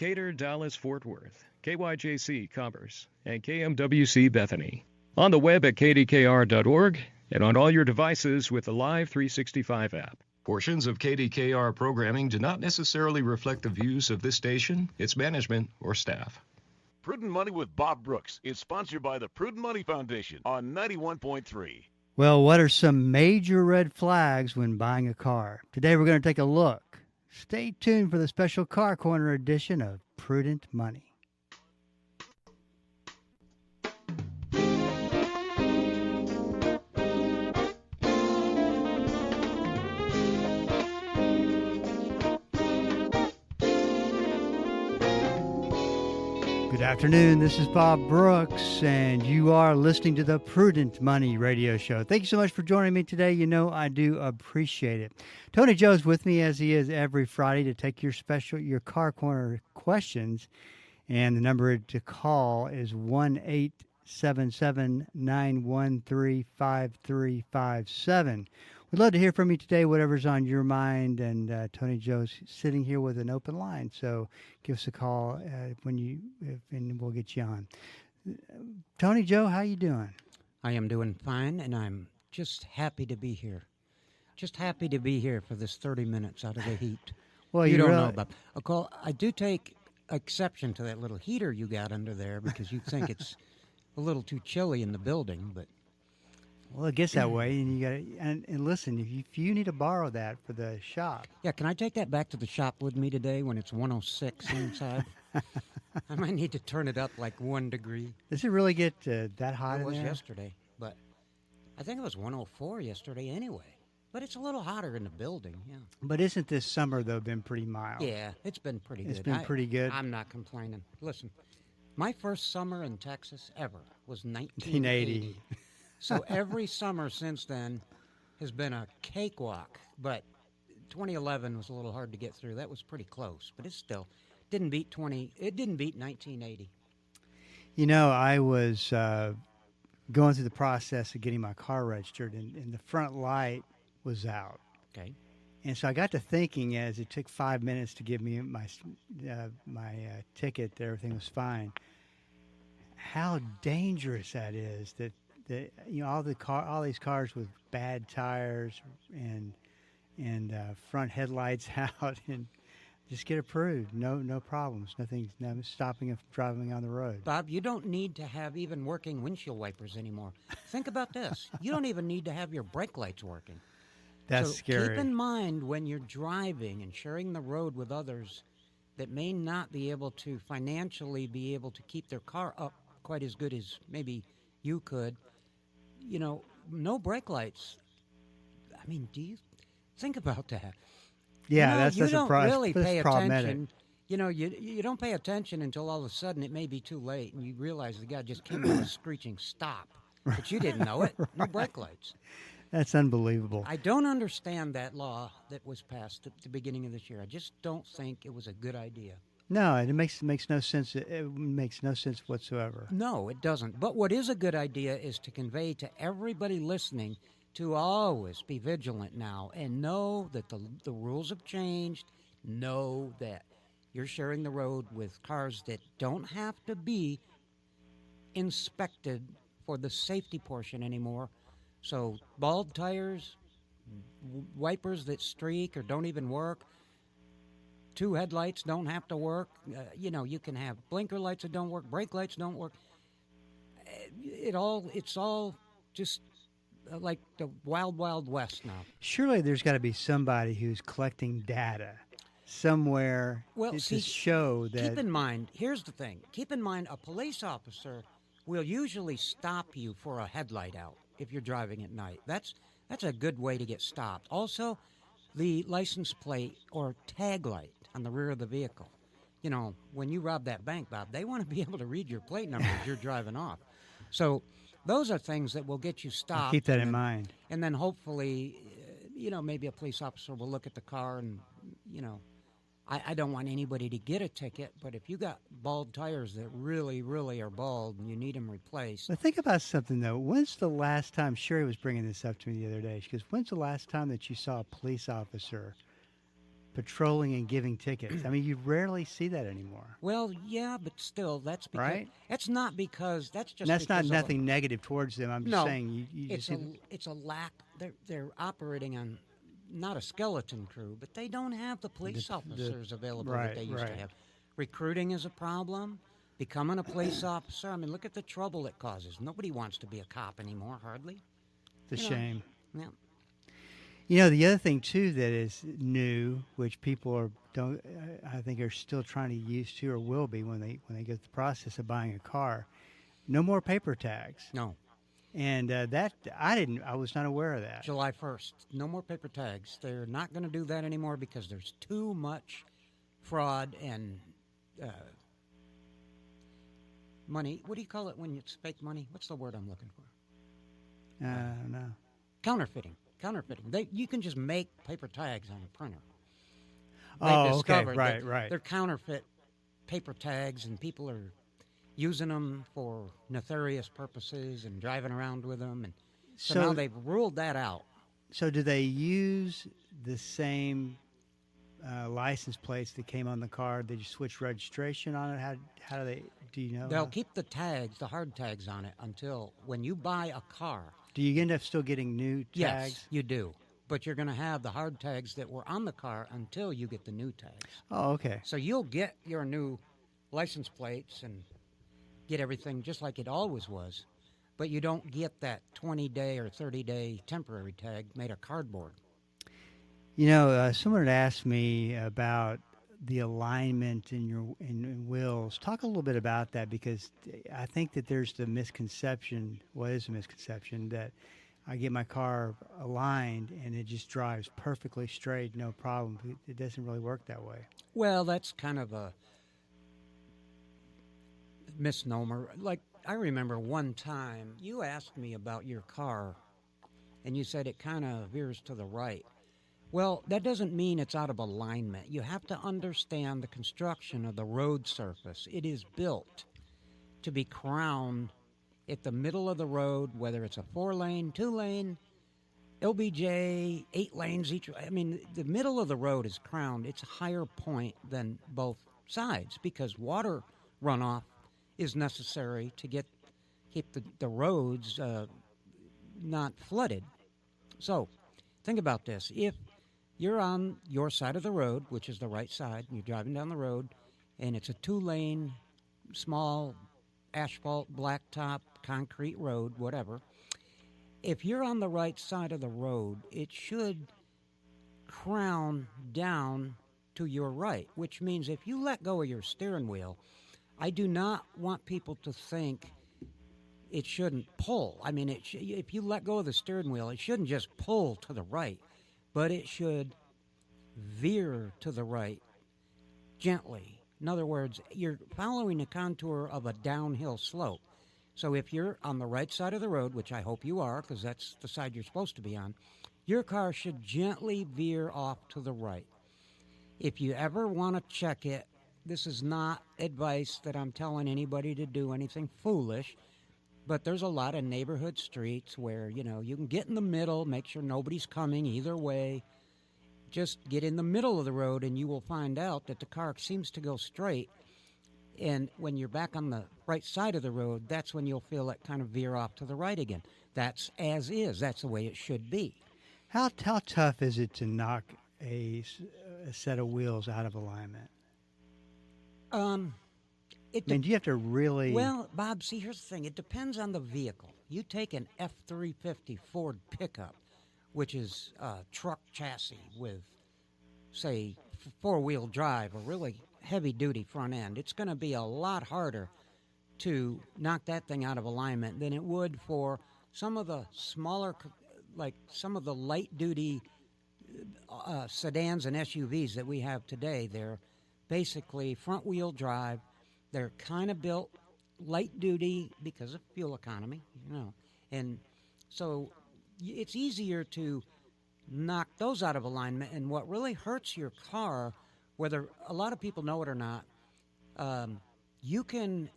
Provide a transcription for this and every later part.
Cater Dallas Fort Worth, KYJC Commerce, and KMWC Bethany. On the web at kdkr.org and on all your devices with the Live 365 app. Portions of KDKR programming do not necessarily reflect the views of this station, its management, or staff. Prudent Money with Bob Brooks is sponsored by the Prudent Money Foundation on 91.3. Well, what are some major red flags when buying a car? Today we're going to take a look. Stay tuned for the special Car Corner edition of Prudent Money. Good afternoon. This is Bob Brooks, and you are listening to the Prudent Money Radio Show. Thank you so much for joining me today. You know I do appreciate it. Tony Joe's with me, as he is every Friday, to take your Car Corner questions, and the number to call is 1-877-913-5357. We'd love to hear from you today, whatever's on your mind, and Tony Joe's sitting here with an open line, so give us a call and we'll get you on. Tony Joe, how you doing? I am doing fine, and I'm just happy to be here. Just happy to be here for this 30 minutes out of the heat. Well, you don't know about. I do take exception to that little heater you got under there because you think it's a little too chilly in the building, but. Well, it gets that way, and you got and listen. If you need to borrow that for the shop, yeah, can I take that back to the shop with me today when it's 106 inside? I might need to turn it up like 1 degree. Does it really get that hot? It was in there? yesterday, but I think it was 104 yesterday anyway. But it's a little hotter in the building, yeah. But isn't this summer though been pretty mild? Yeah, it's been pretty good. It's been pretty good. I'm not complaining. Listen, my first summer in Texas ever was 1980. So every summer since then has been a cakewalk, but 2011 was a little hard to get through. That was pretty close, but it still didn't beat 1980. You know, I was going through the process of getting my car registered, and the front light was out. Okay. And so I got to thinking, as it took 5 minutes to give me my ticket, that everything was fine, how dangerous that is, that all these cars with bad tires and front headlights out and just get approved. No problems. Nothing's stopping them from driving on the road. Bob, you don't need to have even working windshield wipers anymore. Think about this. You don't even need to have your brake lights working. That's scary. Keep in mind when you're driving and sharing the road with others that may not be able to financially be able to keep their car up quite as good as maybe you could. You know, no brake lights. I mean, do you think about that? Yeah, you know, that's you a don't problem. really pay problematic. attention. You know, you don't pay attention until all of a sudden it may be too late, and you realize the guy just came to a screeching stop, but you didn't know it. No brake lights. That's unbelievable. I don't understand that law that was passed at the beginning of this year. I just don't think it was a good idea. No, it makes no sense. It makes no sense whatsoever. No, it doesn't. But what is a good idea is to convey to everybody listening to always be vigilant now and know that the rules have changed. Know that you're sharing the road with cars that don't have to be inspected for the safety portion anymore. So bald tires, wipers that streak or don't even work, 2 headlights don't have to work. You can have blinker lights that don't work, brake lights don't work. It's all just like the wild, wild west now. Surely there's got to be somebody who's collecting data somewhere to show that. Keep in mind, here's the thing. Keep in mind, a police officer will usually stop you for a headlight out if you're driving at night. That's a good way to get stopped. Also, the license plate or tag light on the rear of the vehicle. You know, when you rob that bank, Bob, they want to be able to read your plate number as you're driving off. So those are things that will get you stopped. I'll keep that in mind. And then hopefully, maybe a police officer will look at the car and, I don't want anybody to get a ticket, but if you got bald tires that really, really are bald and you need them replaced. But think about something, though. When's the last time, Sherry was bringing this up to me the other day, she goes, when's the last time that you saw a police officer patrolling and giving tickets. I mean, you rarely see that anymore. Well, yeah, but still, that's because Right? that's not because that's just And that's not because of nothing negative towards them. I'm just No, saying you just see it's a lack. They're operating on not a skeleton crew, but they don't have the police officers available right, that they used right. to have. Recruiting is a problem. Becoming a police officer, I mean, look at the trouble it causes. Nobody wants to be a cop anymore, hardly. it's a you know. shame. Yeah. You know, the other thing too that is new, which people I think are still trying to use to, or will be when they go through the process of buying a car. No more paper tags, No. and that I was not aware of that. July 1st, no more paper tags. They're not going to do that anymore because there's too much fraud and money. What do you call it when it's fake money? What's the word I'm looking for? No. Counterfeiting. You can just make paper tags on a printer. Oh, They've okay, discovered right, that right. They're counterfeit paper tags, and people are using them for nefarious purposes and driving around with them. And so now they've ruled that out. So do they use the same license plates that came on the car? They just switch registration on it? How do they? Do you know? They'll keep the tags, the hard tags on it until when you buy a car. Do you end up still getting new tags? Yes, you do. But you're going to have the hard tags that were on the car until you get the new tags. Oh, okay. So you'll get your new license plates and get everything just like it always was, but you don't get that 20-day or 30-day temporary tag made of cardboard. You know, someone had asked me about the alignment in wheels. Talk a little bit about that, because I think that there's the misconception. What is a misconception? That I get my car aligned and it just drives perfectly straight, no problem. It doesn't really work that way. Well, that's kind of a misnomer. Like, I remember one time you asked me about your car, and you said it kind of veers to the right. Well, that doesn't mean it's out of alignment. You have to understand the construction of the road surface. It is built to be crowned at the middle of the road, whether it's a 4-lane, 2-lane, LBJ, 8 lanes each. I mean, the middle of the road is crowned. It's a higher point than both sides because water runoff is necessary to keep the roads not flooded. So think about this. If you're on your side of the road, which is the right side, and you're driving down the road, and it's a 2-lane, small asphalt, blacktop, concrete road, whatever. If you're on the right side of the road, it should crown down to your right, which means if you let go of your steering wheel, I do not want people to think it shouldn't pull. I mean, if you let go of the steering wheel, it shouldn't just pull to the right, but it should veer to the right gently. In other words, you're following the contour of a downhill slope. So if you're on the right side of the road, which I hope you are, because that's the side you're supposed to be on, your car should gently veer off to the right. If you ever want to check it, this is not advice that I'm telling anybody to do anything foolish, but there's a lot of neighborhood streets where, you can get in the middle, make sure nobody's coming either way. Just get in the middle of the road and you will find out that the car seems to go straight. And when you're back on the right side of the road, that's when you'll feel it kind of veer off to the right again. That's as is. That's the way it should be. How tough is it to knock a set of wheels out of alignment? Do you have to really... Well, Bob, see, here's the thing. It depends on the vehicle. You take an F-350 Ford pickup, which is a truck chassis with, say, 4-wheel drive, a really heavy-duty front end. It's going to be a lot harder to knock that thing out of alignment than it would for some of the smaller, like some of the light-duty sedans and SUVs that we have today. They're basically front-wheel drive. They're kind of built light-duty because of fuel economy, and so it's easier to knock those out of alignment. And what really hurts your car, whether a lot of people know it or not, you can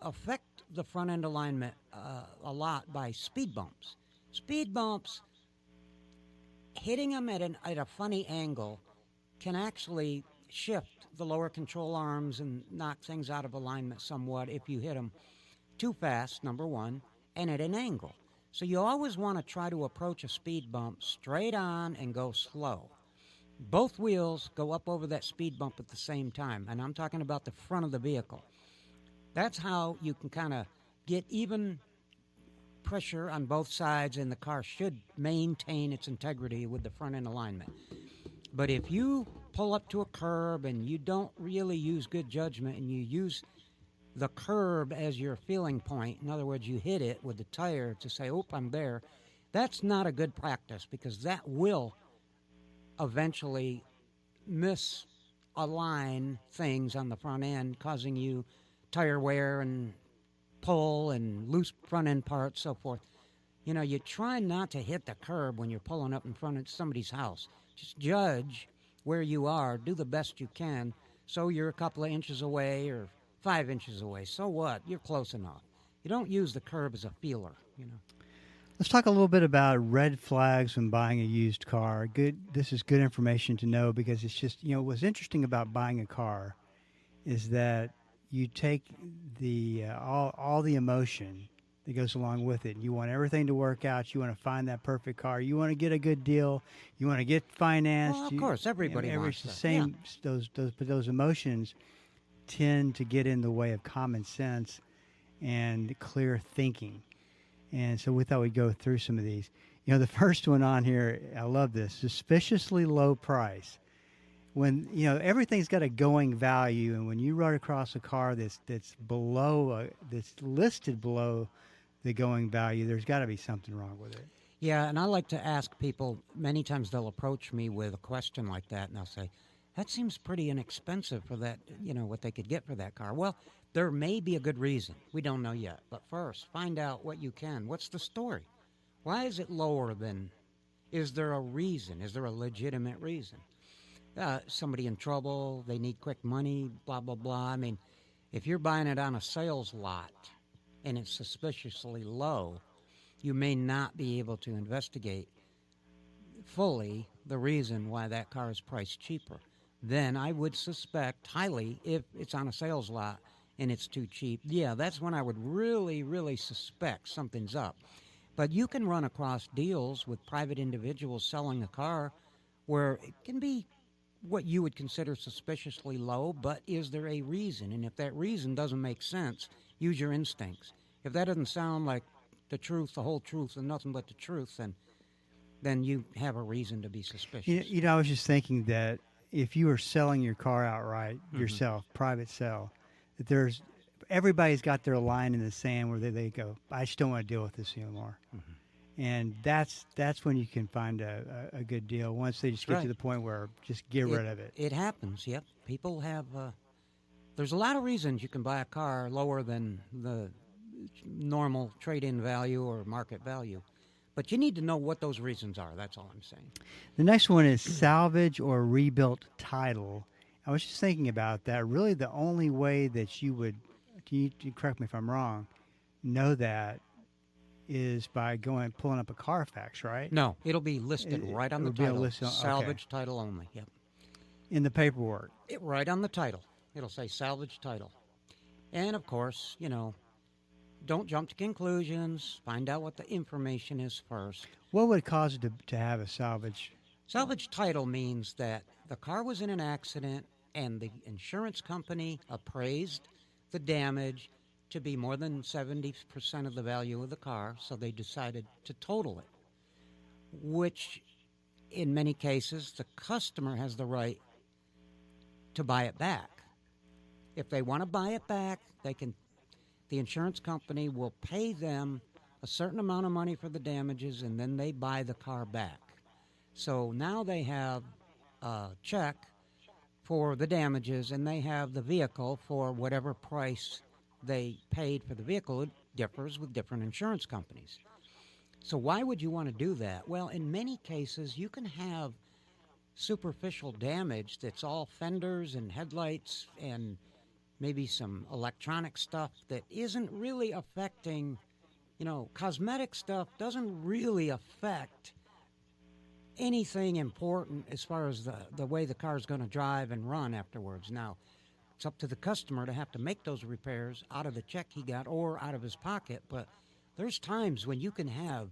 affect the front end alignment a lot by speed bumps. Speed bumps, hitting them at a funny angle can actually shift the lower control arms and knock things out of alignment somewhat if you hit them too fast, number one, and at an angle. So you always want to try to approach a speed bump straight on and go slow. Both wheels go up over that speed bump at the same time, and I'm talking about the front of the vehicle. That's how you can kind of get even pressure on both sides, and the car should maintain its integrity with the front end alignment. But if you pull up to a curb and you don't really use good judgment and you use the curb as your feeling point, in other words, you hit it with the tire to say, "Oh, I'm there," that's not a good practice, because that will eventually misalign things on the front end, causing you tire wear and pull and loose front end parts, so forth. You know, you try not to hit the curb when you're pulling up in front of somebody's house. Just judge where you are, do the best you can, so you're a couple of inches away or 5 inches away. So what? You're close enough. You don't use the curb as a feeler, you know. Let's talk a little bit about red flags when buying a used car. This is good information to know, because it's just, you know, what's interesting about buying a car is that you take the all the emotion that goes along with it. You want everything to work out. You want to find that perfect car. You want to get a good deal. You want to get financed. Well, of course, everybody wants the that. same. Yeah. Those emotions tend to get in the way of common sense and clear thinking. And so we thought we'd go through some of these. You know, the first one on here, I love this: suspiciously low price. When, you know, everything's got a going value, and when you run across a car that's below that's listed below the going value, there's got to be something wrong with it. Yeah, and I like to ask people, many times they'll approach me with a question like that, and they'll say, "That seems pretty inexpensive for that, you know, what they could get for that car." Well, there may be a good reason. We don't know yet. But first, find out what you can. What's the story? Why is it lower than? Is there a reason? Is there a legitimate reason? Somebody in trouble, they need quick money, blah, blah, blah. I mean, if you're buying it on a sales lot and it's suspiciously low, you may not be able to investigate fully the reason why that car is priced cheaper. Then I would suspect highly, if it's on a sales lot and it's too cheap, yeah, that's when I would really, really suspect something's up. But you can run across deals with private individuals selling a car where it can be what you would consider suspiciously low, but is there a reason? And if that reason doesn't make sense, use your instincts. If that doesn't sound like the truth, the whole truth, and nothing but the truth, then you have a reason to be suspicious. You know, I was just thinking that if you were selling your car outright yourself, private sale, that everybody's got their line in the sand where they go, "I just don't want to deal with this anymore." And that's when you can find a good deal, once they just get to the point where just get rid of it. It happens, yep. People have, there's a lot of reasons you can buy a car lower than the normal trade-in value or market value. But you need to know what those reasons are. That's all I'm saying. The next one is salvage or rebuilt title. I was just thinking about that. Really, the only way that you would, you correct me if I'm wrong, know that is by pulling up a Carfax, right? No, it'll be listed right on the title. Salvage okay. title only, yep. In the paperwork. Right on the title. It'll say salvage title. And, of course, you know, don't jump to conclusions. Find out what the information is first. What would cause it to have a salvage? Salvage title means that the car was in an accident and the insurance company appraised the damage to be more than 70% of the value of the car, so they decided to total it, which in many cases the customer has the right to buy it back. If they want to buy it back, the insurance company will pay them a certain amount of money for the damages, and then they buy the car back. So now they have a check for the damages, and they have the vehicle for whatever price they paid for the vehicle. It differs with different insurance companies. So why would you want to do that? Well, in many cases, you can have superficial damage that's all fenders and headlights and maybe some electronic stuff that isn't really affecting, you know, cosmetic stuff doesn't really affect anything important as far as the way the car's going to drive and run afterwards. Now, it's up to the customer to have to make those repairs out of the check he got or out of his pocket, but there's times when you can have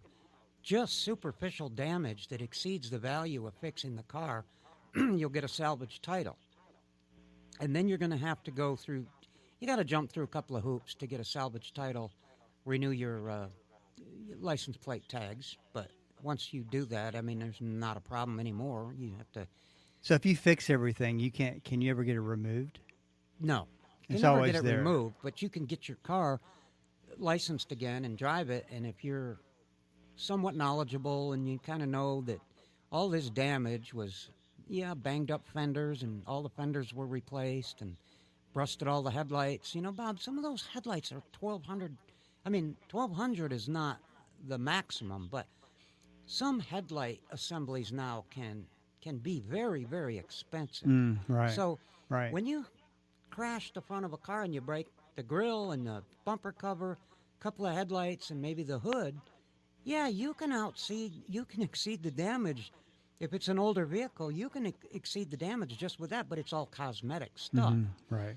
just superficial damage that exceeds the value of fixing the car. You'll get a salvage title. And then you're going to have to go through, you got to jump through a couple of hoops to get a salvage title, renew your license plate tags. But once you do that, I mean, there's not a problem anymore. You have to. So if you fix everything, can you ever get it removed? No. You It's never always get it there. removed, but you can get your car licensed again and drive it. And if you're somewhat knowledgeable and you kind of know that all this damage was, banged up fenders and all the fenders were replaced and rusted all the headlights. You know, Bob, some of those headlights are 1,200. I mean, 1,200 is not the maximum, but some headlight assemblies now can be very, very expensive. Right. So right. when you crash the front of a car and you break the grill and the bumper cover, a couple of headlights, and maybe the hood, you can exceed the damage. If it's an older vehicle, you can exceed the damage just with that, but it's all cosmetic stuff. Right.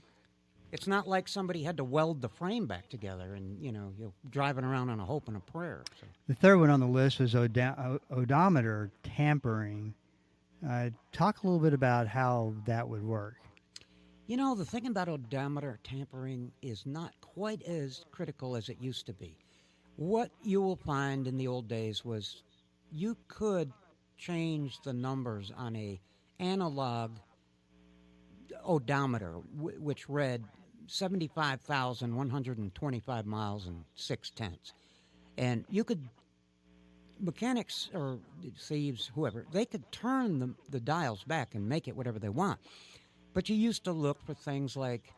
It's not like somebody had to weld the frame back together and, you're driving around on a hope and a prayer. So. The third one on the list was odometer tampering. Talk a little bit about how that would work. You know, the thing about odometer tampering is not quite as critical as it used to be. What you will find in the old days was you could change the numbers on a analog odometer, which read 75,125 miles and 0.6. And you could, mechanics or thieves, whoever, they could turn the dials back and make it whatever they want. But you used to look for things like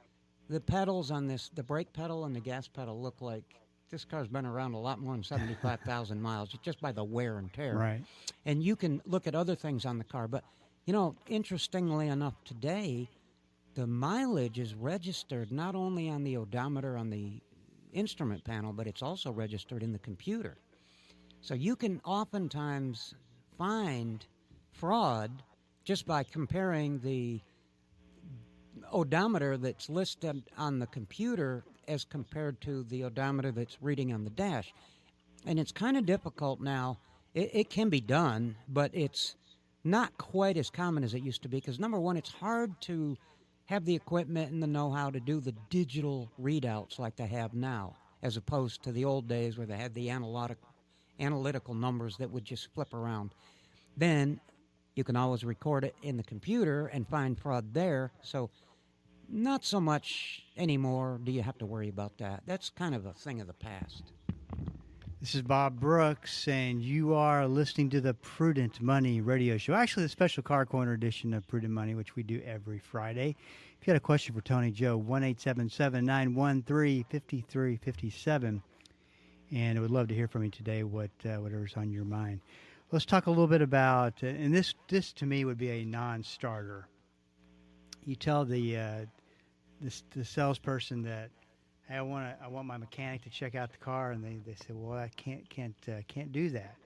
the pedals on this, the brake pedal and the gas pedal look like this car's been around a lot more than 75,000 miles just by the wear and tear. Right. And you can look at other things on the car. But, interestingly enough, today, the mileage is registered not only on the odometer on the instrument panel, but it's also registered in the computer. So you can oftentimes find fraud just by comparing the odometer that's listed on the computer as compared to the odometer that's reading on the dash. And it's kind of difficult now. It can be done, but it's not quite as common as it used to be because, number one, it's hard to have the equipment and the know-how to do the digital readouts like they have now, as opposed to the old days where they had the analytical numbers that would just flip around. Then you can always record it in the computer and find fraud there. So not so much anymore do you have to worry about that. That's kind of a thing of the past. This is Bob Brooks, and you are listening to the Prudent Money Radio Show. Actually, the special Car Corner edition of Prudent Money, which we do every Friday. If you had a question for Tony Joe, 1-877-913-5357. And I would love to hear from you today, whatever's on your mind. Let's talk a little bit about, and this to me would be a non-starter. You tell the salesperson that, hey, I want my mechanic to check out the car, and they say, well, I can't do that.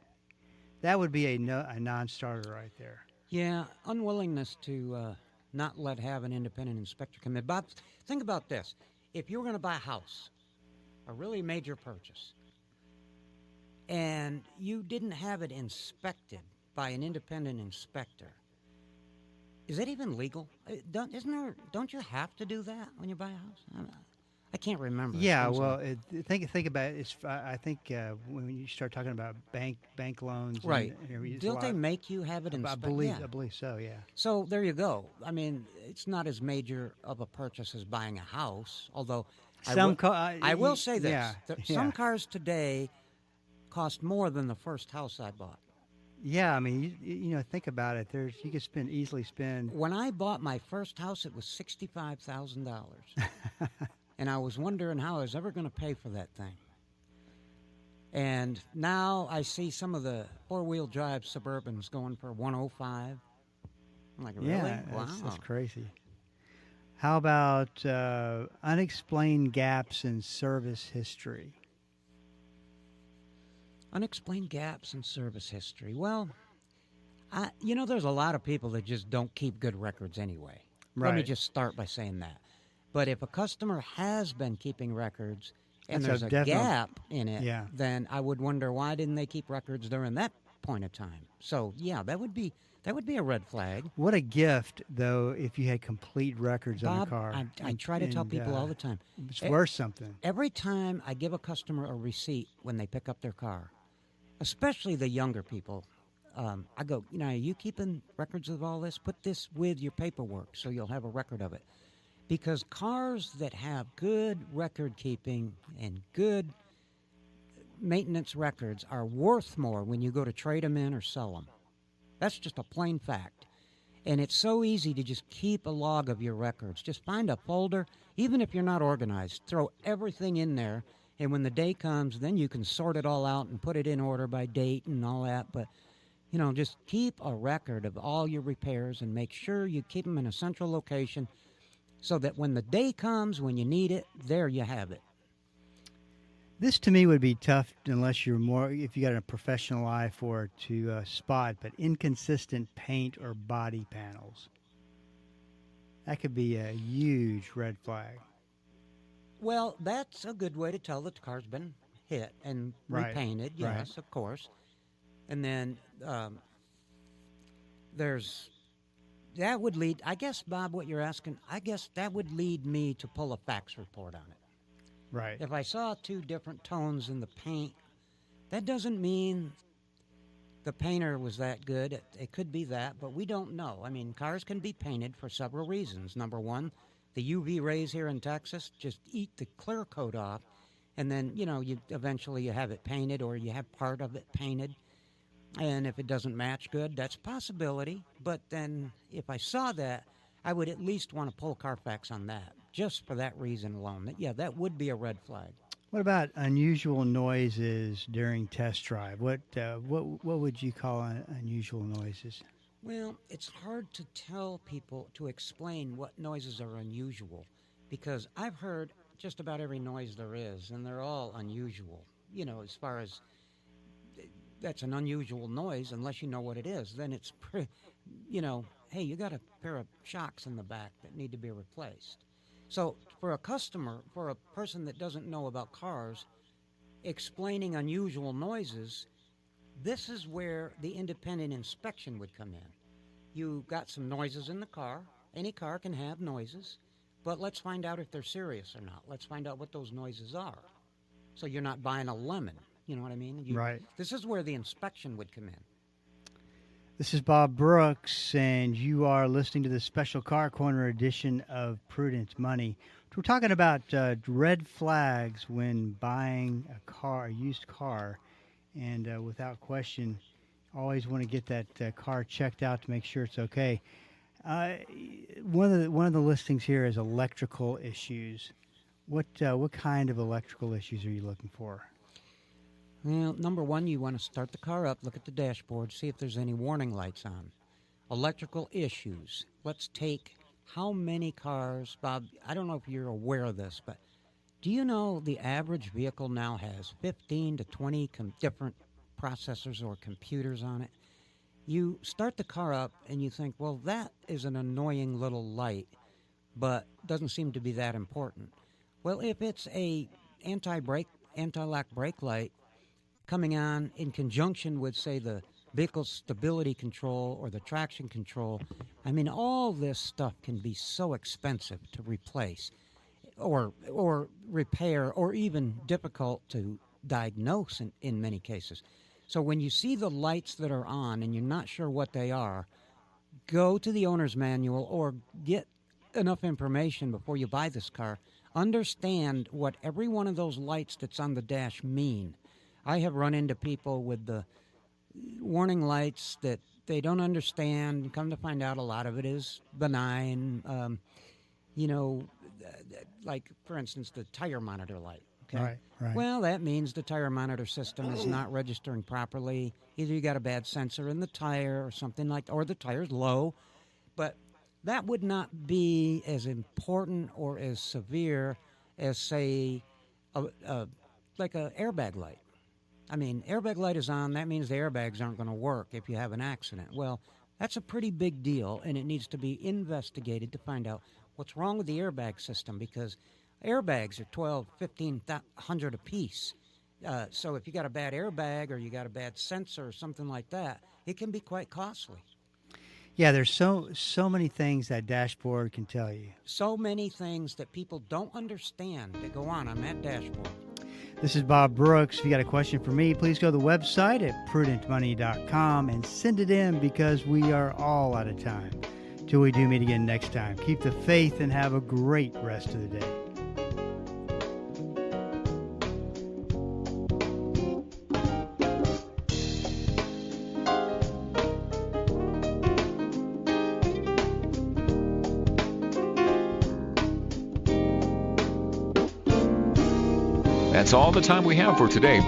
That would be a non-starter right there. Yeah, unwillingness to not have an independent inspector come in. Bob, think about this. If you were going to buy a house, a really major purchase, and you didn't have it inspected by an independent inspector, is that even legal? Don't you have to do that when you buy a house? I can't remember. Yeah, well, think about it. I think when you start talking about bank loans, right? And Don't they make you have it inspected? I believe so. Yeah. So there you go. I mean, it's not as major of a purchase as buying a house. Although I will say this: some cars today cost more than the first house I bought. Yeah, I mean, you think about it. You could easily spend. When I bought my first house, it was $65,000. And I was wondering how I was ever going to pay for that thing. And now I see some of the four-wheel drive Suburbans going for $105. I'm like, really? Yeah, wow. That's crazy. How about unexplained gaps in service history? Unexplained gaps in service history. Well, There's a lot of people that just don't keep good records anyway. Let me Right. just start by saying that. But if a customer has been keeping records and That's a there's a definite- gap in it, Yeah. then I would wonder why didn't they keep records during that point of time? So yeah, that would be a red flag. What a gift, though, if you had complete records on a Bob, car. I try to tell And, people all the time. It's e- worth something. Every time I give a customer a receipt when they pick up their car, especially the younger people, I go, are you keeping records of all this? Put this with your paperwork so you'll have a record of it. Because cars that have good record keeping and good maintenance records are worth more when you go to trade them in or sell them. That's just a plain fact. And it's so easy to just keep a log of your records. Just find a folder, even if you're not organized, throw everything in there, and when the day comes, then you can sort it all out and put it in order by date and all that. But, just keep a record of all your repairs and make sure you keep them in a central location so that when the day comes, when you need it, there you have it. This to me would be tough unless if you got a professional eye for it to spot, but inconsistent paint or body panels. That could be a huge red flag. Well, that's a good way to tell that the car's been hit and Right, repainted, right. yes, of course. And then that would lead, I guess, Bob, what you're asking, I guess that would lead me to pull a fax report on it. Right. If I saw two different tones in the paint, that doesn't mean the painter was that good. It could be that, but we don't know. I mean, cars can be painted for several reasons. Number one, the UV rays here in Texas just eat the clear coat off, and then, you eventually you have it painted or you have part of it painted. And if it doesn't match good, that's a possibility. But then if I saw that, I would at least want to pull a Carfax on that, just for that reason alone. Yeah, that would be a red flag. What about unusual noises during test drive? What would you call unusual noises? Well, it's hard to tell people to explain what noises are unusual because I've heard just about every noise there is, and they're all unusual. As far as that's an unusual noise unless you know what it is. Then it's, hey, you got a pair of shocks in the back that need to be replaced. So for a customer, for a person that doesn't know about cars, explaining unusual noises, this is where the independent inspection would come in. You got some noises in the car. Any car can have noises, but let's find out if they're serious or not. Let's find out what those noises are. So you're not buying a lemon. You know what I mean? Right. This is where the inspection would come in. This is Bob Brooks, and you are listening to the Special Car Corner edition of Prudent Money. We're talking about red flags when buying a used car, and without question, always want to get that car checked out to make sure it's okay. One of the listings here is electrical issues. What kind of electrical issues are you looking for? Well, number one, you want to start the car up, look at the dashboard, see if there's any warning lights on. Electrical issues. Let's take how many cars, Bob, I don't know if you're aware of this, but do you know the average vehicle now has 15 to 20 different processors or computers on it? You start the car up and you think, well, that is an annoying little light, but doesn't seem to be that important. Well, if it's a anti-lock brake light coming on in conjunction with, say, the vehicle stability control or the traction control, I mean, all this stuff can be so expensive to replace or repair or even difficult to diagnose in many cases. So when you see the lights that are on and you're not sure what they are, go to the owner's manual or get enough information before you buy this car. Understand what every one of those lights that's on the dash mean. I have run into people with the warning lights that they don't understand. Come to find out, a lot of it is benign. Like, for instance, the tire monitor light. Okay? Right. Well, that means the tire monitor system is not registering properly. Either you got a bad sensor in the tire or something or the tire's low. But that would not be as important or as severe as, say, like an airbag light. I mean, airbag light is on. That means the airbags aren't going to work if you have an accident. Well, that's a pretty big deal, and it needs to be investigated to find out what's wrong with the airbag system, because airbags are $1,200, $1,500 a piece. So if you got a bad airbag or you got a bad sensor or something like that, it can be quite costly. Yeah, there's so many things that dashboard can tell you. So many things that people don't understand that go on that dashboard. This is Bob Brooks. If you got a question for me, please go to the website at prudentmoney.com and send it in, because we are all out of time. Till we do meet again next time, keep the faith and have a great rest of the day. That's all the time we have for today.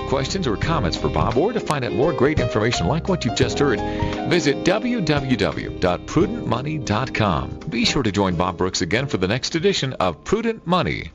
Questions or comments for Bob, or to find out more great information like what you've just heard, visit www.prudentmoney.com. Be sure to join Bob Brooks again for the next edition of Prudent Money.